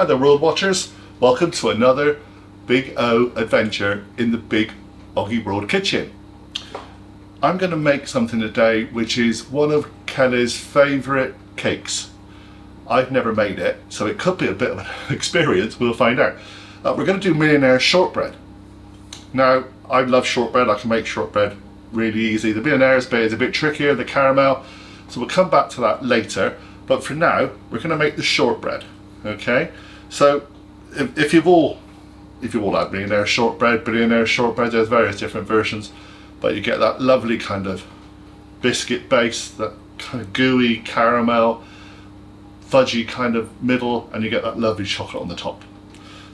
Hi there world watchers, welcome to another Big O adventure in the Big OGGIE World kitchen. I'm going to make something today which is one of Kelly's favourite cakes. I've never made it, so it could be a bit of an experience, we'll find out. We're going to do Millionaires Shortbread. Now, I love shortbread, I can make shortbread really easy. The Millionaires bit is a bit trickier, the caramel, so we'll come back to that later. But for now, we're going to make the shortbread. Okay, so if you've all had Millionaire Shortbread, Billionaire Shortbread, there's various different versions, but you get that lovely kind of biscuit base, that kind of gooey caramel, fudgy kind of middle, and you get that lovely chocolate on the top.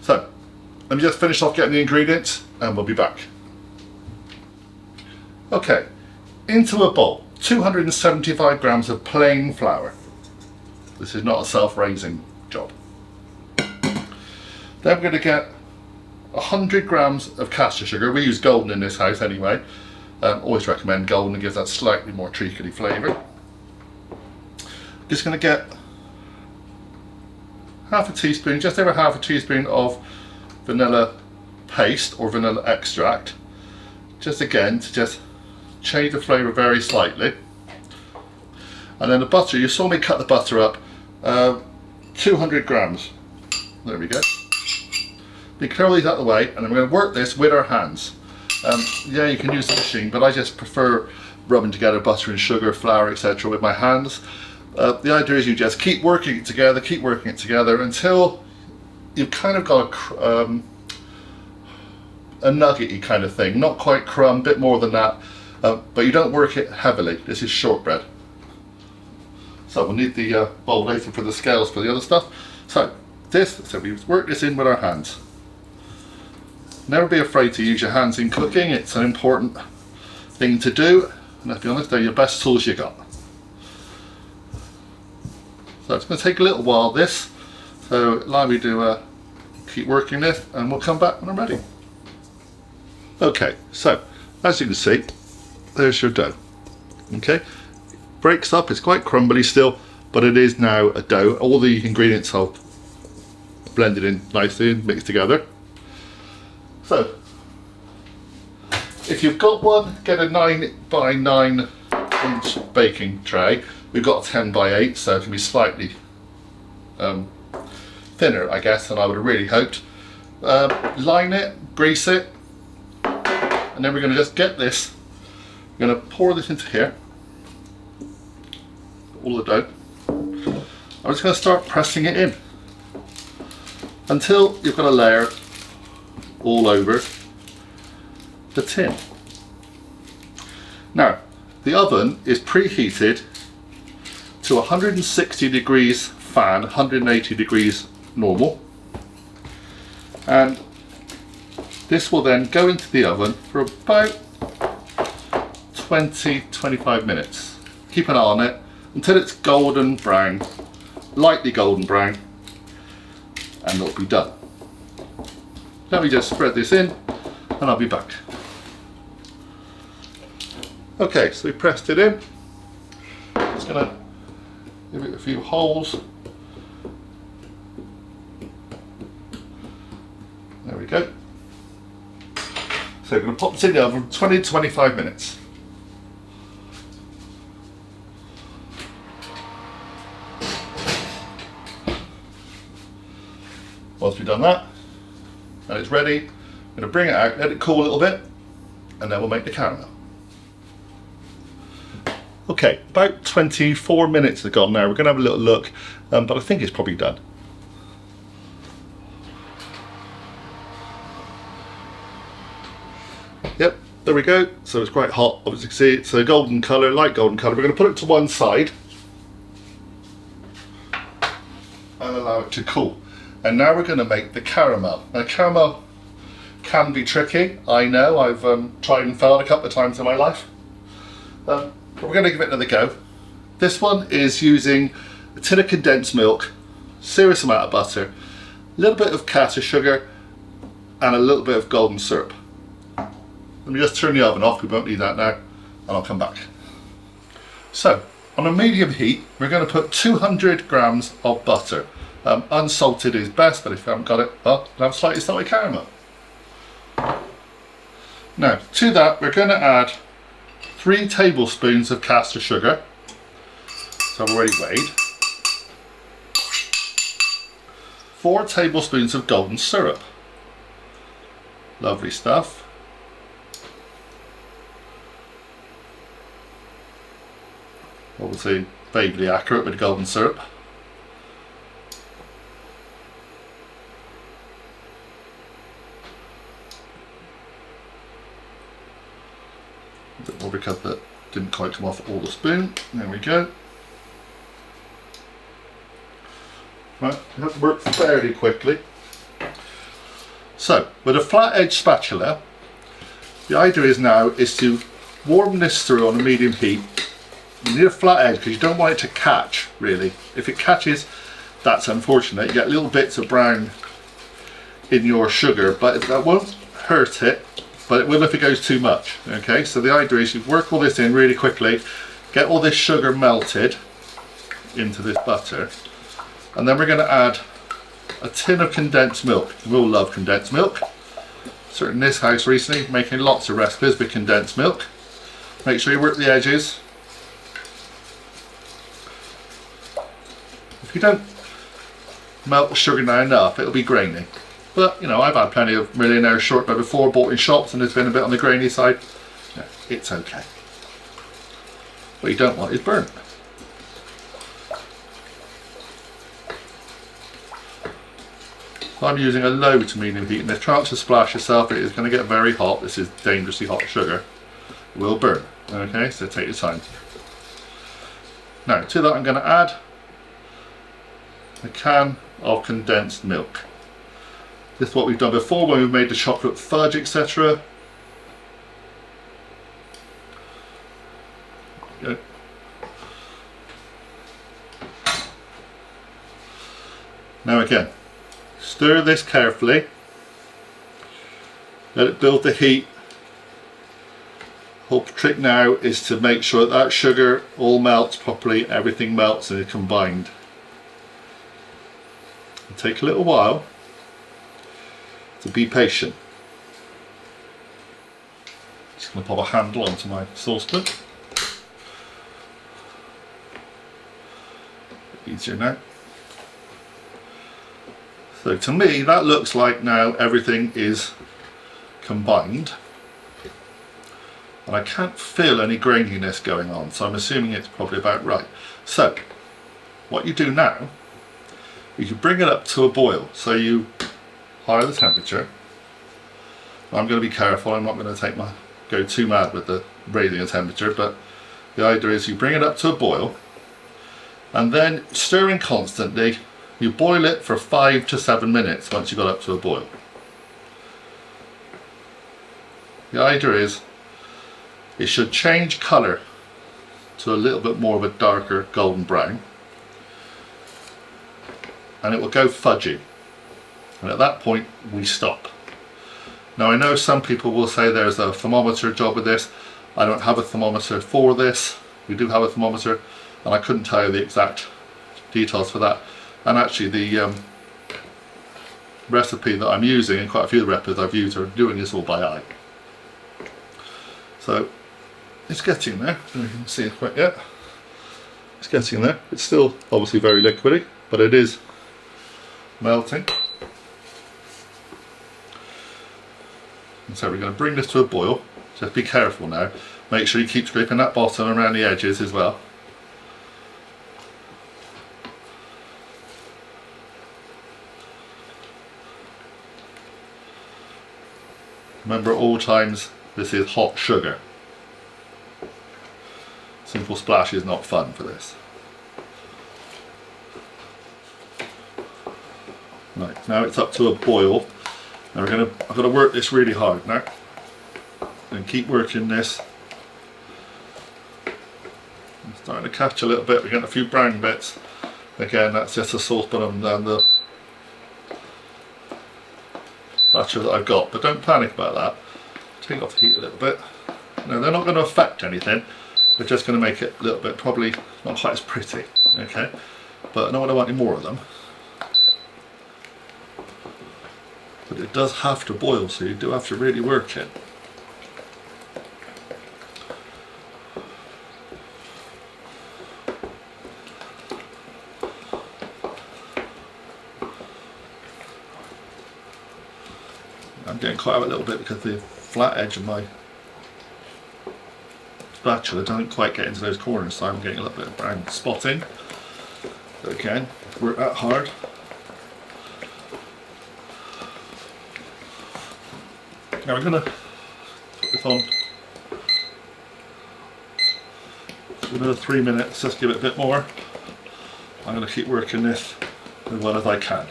So let me just finish off getting the ingredients and we'll be back. Okay, into a bowl, 275 grams of plain flour. This is not a self-raising job. Then we're going to get 100 grams of caster sugar. We use golden in this house anyway. Always recommend golden, it gives that slightly more treacly flavour. Just going to get half a teaspoon, just over half a teaspoon of vanilla paste or vanilla extract. Just again to just change the flavour very slightly. And then the butter, you saw me cut the butter up, 200 grams. There we go. We clear all these out of the way, and then we're going to work this with our hands. Yeah, you can use the machine, but I just prefer rubbing together butter and sugar, flour, etc. with my hands. The idea is you just keep working it together until you've kind of got a nuggety kind of thing. Not quite crumb, bit more than that, but you don't work it heavily. This is shortbread. So we'll need the bowl later for the scales for the other stuff. So we work this in with our hands. Never be afraid to use your hands in cooking. It's an important thing to do. And let's be honest, they're your best tools you got. So it's going to take a little while this. So allow me to keep working this and we'll come back when I'm ready. Okay, so as you can see, there's your dough. Okay, breaks up, it's quite crumbly still, but it is now a dough. All the ingredients are blended in nicely and mixed together. So, if you've got one, get a 9 by 9 inch baking tray. We've got a 10 by 8, so it can be slightly thinner, I guess, than I would have really hoped. Line it, grease it, and then we're going to just get this. We're going to pour this into here, all the dough. I'm just going to start pressing it in until you've got a layer all over the tin. Now, the oven is preheated to 160 degrees fan, 180 degrees normal, and this will then go into the oven for about 20-25 minutes. Keep an eye on it until it's golden brown, lightly golden brown, and it'll be done. Let me just spread this in and I'll be back. Okay, so we pressed it in. Just going to give it a few holes. There we go. So we're going to pop this in the oven 20-25 minutes. Once we've done that, and it's ready, I'm going to bring it out, let it cool a little bit, and then we'll make the caramel. Okay, about 24 minutes have gone now. We're going to have a little look, but I think it's probably done. Yep, there we go. So it's quite hot, obviously you can see it's a golden colour, light golden colour. We're going to put it to one side and allow it to cool. And now we're going to make the caramel. Now caramel can be tricky, I know. I've tried and failed a couple of times in my life. But we're going to give it another go. This one is using a tin of condensed milk, serious amount of butter, a little bit of caster sugar, and a little bit of golden syrup. Let me just turn the oven off, we won't need that now, and I'll come back. So, on a medium heat, we're going to put 200 grams of butter. Unsalted is best, but if you haven't got it, well, I'll have slightly salted caramel. Now, to that, we're going to add 3 tablespoons of caster sugar. So I've already weighed. 4 tablespoons of golden syrup. Lovely stuff. Obviously, vaguely accurate with the golden syrup. A bit more because that didn't quite come off all the spoon. There we go. Right, that worked fairly quickly. So, with a flat edge spatula, the idea is now to warm this through on a medium heat. You need a flat edge because you don't want it to catch, really. If it catches, that's unfortunate. You get little bits of brown in your sugar, but that won't hurt it, but it will if it goes too much. Okay, so the idea is you work all this in really quickly, get all this sugar melted into this butter, and then we're going to add a tin of condensed milk. We all love condensed milk. Certainly in this house recently, making lots of recipes with condensed milk. Make sure you work the edges. If you don't melt the sugar now enough, it'll be grainy. But, you know, I've had plenty of Millionaires Shortbread before, bought in shops, and it's been a bit on the grainy side. Yeah, it's okay. What you don't want is burnt. I'm using a low to medium heat, and if trying to splash yourself, it is going to get very hot. This is dangerously hot sugar. It will burn. Okay, so take your time. Now, to that I'm going to add a can of condensed milk. This is what we've done before when we made the chocolate fudge, etc. Okay. Now again, stir this carefully. Let it build the heat. Whole trick now is to make sure that sugar all melts properly, everything melts and is combined. It'll take a little while, so be patient. Just going to pop a handle onto my saucepan. Easier now. So to me that looks like now everything is combined. And I can't feel any graininess going on, so I'm assuming it's probably about right. So, what you do now is you bring it up to a boil. So you higher the temperature. I'm going to be careful, I'm not going to go too mad with the raising the temperature, but the idea is you bring it up to a boil, and then stirring constantly, you boil it for 5 to 7 minutes once you got up to a boil. The idea is it should change colour to a little bit more of a darker golden brown, and it will go fudgy, and at that point we stop. Now I know some people will say there's a thermometer job with this. I don't have a thermometer for this. We do have a thermometer, and I couldn't tell you the exact details for that. And actually the recipe that I'm using, and quite a few of the recipes I've used, are doing this all by eye. So it's getting there. I don't know if you can see it quite yet. It's getting there. It's still obviously very liquidy, but it is melting. And so we're going to bring this to a boil. Just be careful now. Make sure you keep scraping that bottom around the edges as well. Remember at all times, this is hot sugar. Simple splash is not fun for this. Right, now it's up to a boil. Now I've got to work this really hard now. And keep working this. It's starting to catch a little bit, we're getting a few brown bits. Again, that's just a saucepan and the batcher that I've got, but don't panic about that. Take off the heat a little bit. Now they're not going to affect anything, they're just going to make it a little bit, probably not quite as pretty, okay? But I don't want any more of them. but it does have to boil, so you do have to really work it. I'm getting quite out a little bit because the flat edge of my spatula doesn't quite get into those corners, so I'm getting a little bit of brown spotting. So again, work that hard. Now we're going to put this on for another 3 minutes, just give it a bit more. I'm going to keep working this as well as I can.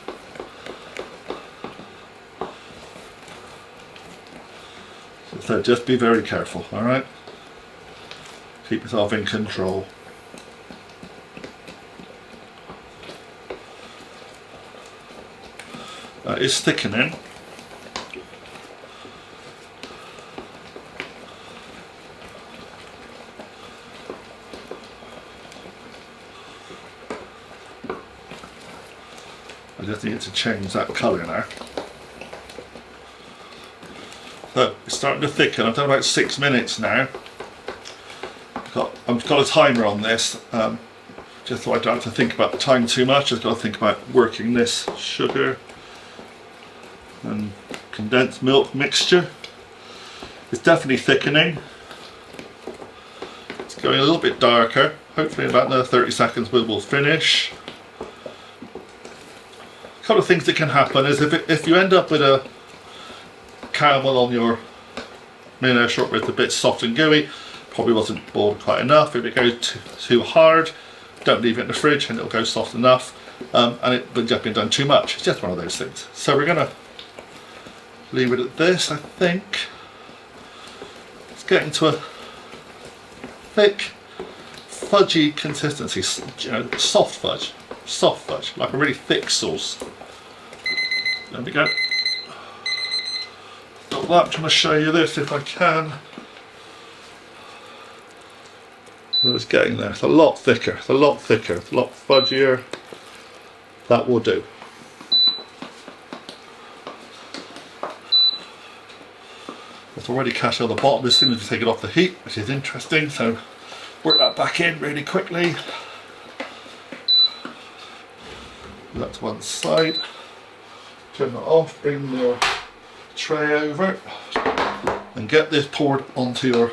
So just be very careful, alright? Keep yourself in control. It's thickening. I just need to change that colour now. So it's starting to thicken. I've done about 6 minutes now. I've got a timer on this, just so I don't have to think about the time too much. I've got to think about working this sugar and condensed milk mixture. It's definitely thickening. It's going a little bit darker. Hopefully in about another 30 seconds we'll finish. A couple of things that can happen is if you end up with a caramel on your Millionaires Shortbread, it's a bit soft and gooey, probably wasn't boiled quite enough. If it goes too hard, don't leave it in the fridge and it'll go soft enough, and it would just been done too much. It's just one of those things. So we're going to leave it at this. I think it's getting to a thick, fudgy consistency, you know, soft fudge, like a really thick sauce. There we go. Got that. I'm trying to show you this if I can. It's getting there. It's a lot thicker. It's a lot thicker. It's a lot fudgier. That will do. It's already cashed on the bottom as soon as you take it off the heat, which is interesting. So work that back in really quickly. That's one side. Turn that off. Bring your tray over and get this poured onto your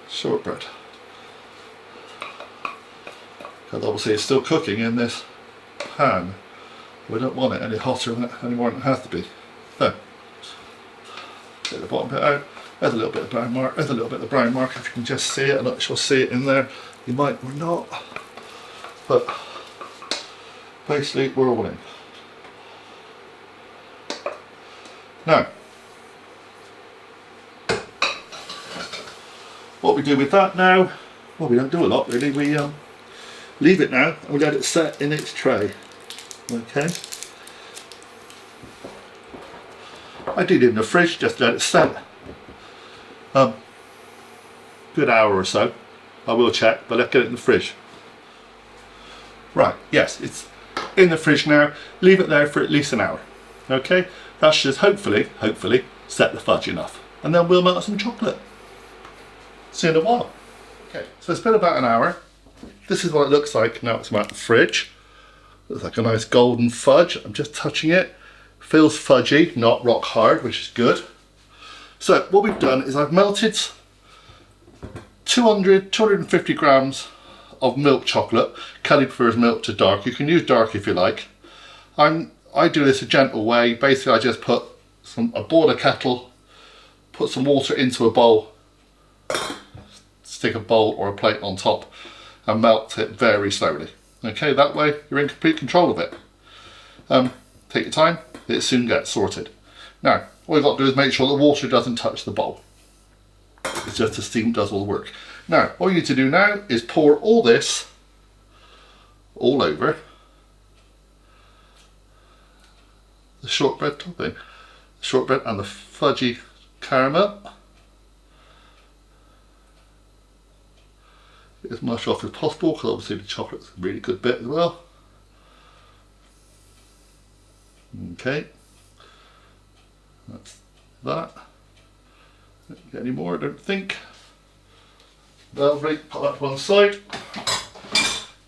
shortbread, because obviously it's still cooking in this pan. We don't want it any hotter than it anymore than it has to be. So get the bottom bit out. There's a little bit of brown mark. There's a little bit of brown mark. If you can just see it, I'm not sure see it in there. You might or not, but basically we're all in. Now, what we do with that now, well, we don't do a lot really. We leave it now and we let it set in its tray. Okay. I do leave it in the fridge, just let it set. Good hour or so. I will check, but let's get it in the fridge. Right, yes, it's in the fridge now. Leave it there for at least an hour. Okay, that should hopefully set the fudge enough. And then we'll melt some chocolate. See you in a while. Okay, so it's been about an hour. This is what it looks like now it's out the fridge. Looks like a nice golden fudge. I'm just touching it. Feels fudgy, not rock hard, which is good. So what we've done is I've melted 250 grams of milk chocolate. Kelly prefers milk to dark. You can use dark if you like. I do this a gentle way. Basically, I just I boil a kettle, put some water into a bowl, stick a bowl or a plate on top, and melt it very slowly. Okay, that way you're in complete control of it. Take your time, it soon gets sorted. Now, all you've got to do is make sure the water doesn't touch the bowl. It's just the steam does all the work. Now, all you need to do now is pour all this all over the shortbread topping. Shortbread and the fudgy caramel. Get as much off as possible, because obviously the chocolate's a really good bit as well. Okay, that's that. Don't get any more, I don't think. Lovely, put that to one side.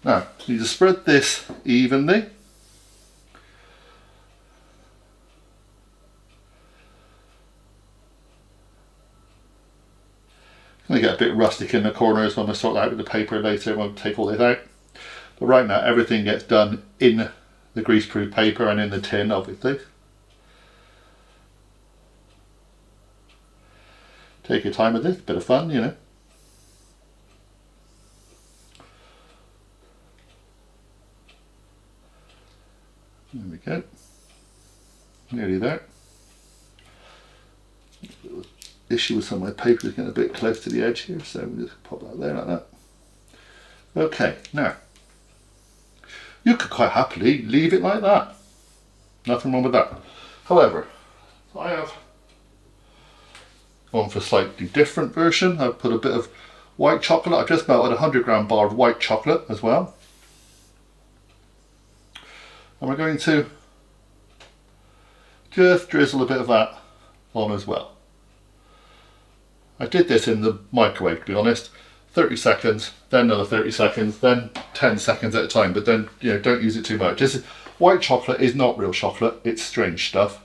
Now, you need to spread this evenly. Going to get a bit rustic in the corners when I sort that out with the paper later. I won't take all this out. But right now, everything gets done in the greaseproof paper and in the tin, obviously. Take your time with this, bit of fun, you know. There we go. Nearly there. Issue with some of my paper is getting a bit close to the edge here, so we'll just pop that there like that. Okay, now you could quite happily leave it like that. Nothing wrong with that. However, I have gone for a slightly different version. I've put a bit of white chocolate. I've just melted a 100-gram bar of white chocolate as well. And we're going to just drizzle a bit of that on as well. I did this in the microwave, to be honest. 30 seconds, then another 30 seconds, then 10 seconds at a time, but then, you know, don't use it too much. White chocolate is not real chocolate, it's strange stuff.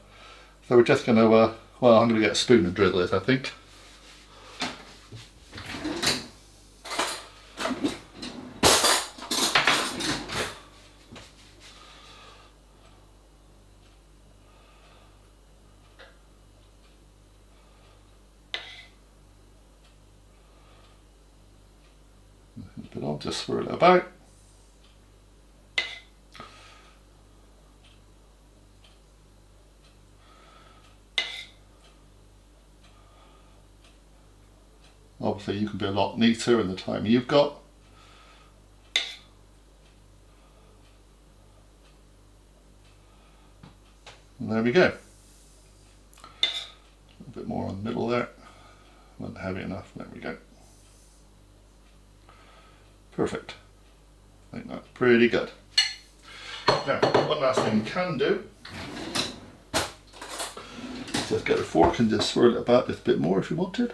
So we're just going to, well, I'm going to get a spoon and drizzle it, I think. But I'll just swirl it about. Obviously you can be a lot neater in the time you've got. And there we go. A bit more on the middle there. Wasn't heavy enough, there we go. Perfect. I think that's pretty good. Now, one last thing you can do is just get a fork and just swirl it about just a bit more if you wanted.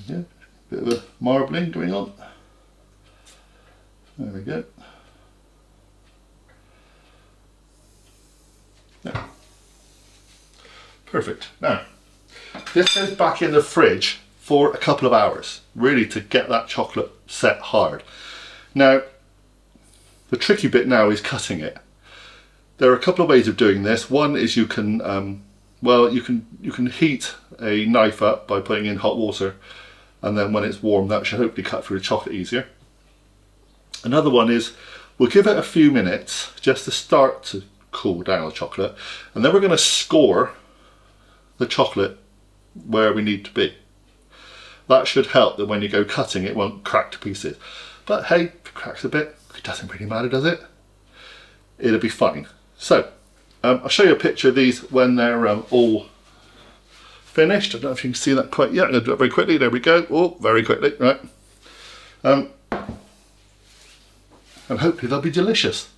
Yeah, bit of a marbling going on. There we go. Now, perfect. Now, this goes back in the fridge for a couple of hours, really to get that chocolate set hard. Now, the tricky bit now is cutting it. There are a couple of ways of doing this. One is you can, well, you can heat a knife up by putting in hot water, and then when it's warm, that should hopefully cut through the chocolate easier. Another one is we'll give it a few minutes just to start to cool down the chocolate, and then we're going to score the chocolate where we need to be. That should help that when you go cutting it won't crack to pieces. But hey, if it cracks a bit, it doesn't really matter, does it? It'll be fine. So, I'll show you a picture of these when they're all finished. I don't know if you can see that quite yet. I'm going to do it very quickly. There we go. Oh, very quickly, right. And hopefully they'll be delicious.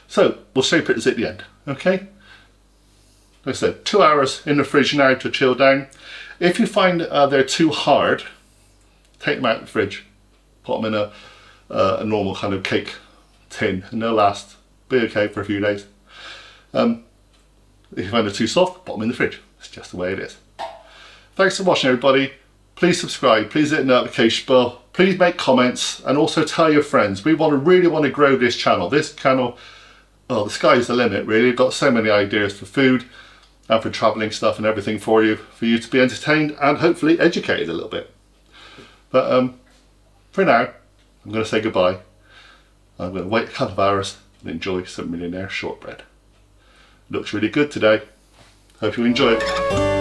So, we'll show you pictures at the end, okay? Like I said, 2 hours in the fridge now to chill down. If you find they're too hard, take them out of the fridge, put them in a normal kind of cake tin, and they'll last, be okay for a few days. If you find they're too soft, put them in the fridge. It's just the way it is. Thanks for watching, everybody. Please subscribe, please hit the notification bell, please make comments, and also tell your friends. We really want to grow this channel. This channel, well, the sky's the limit, really. We've got so many ideas for food and for travelling stuff and everything for you to be entertained and hopefully educated a little bit. But for now, I'm going to say goodbye. I'm going to wait a couple of hours and enjoy some Millionaires Shortbread. Looks really good today. Hope you enjoy it.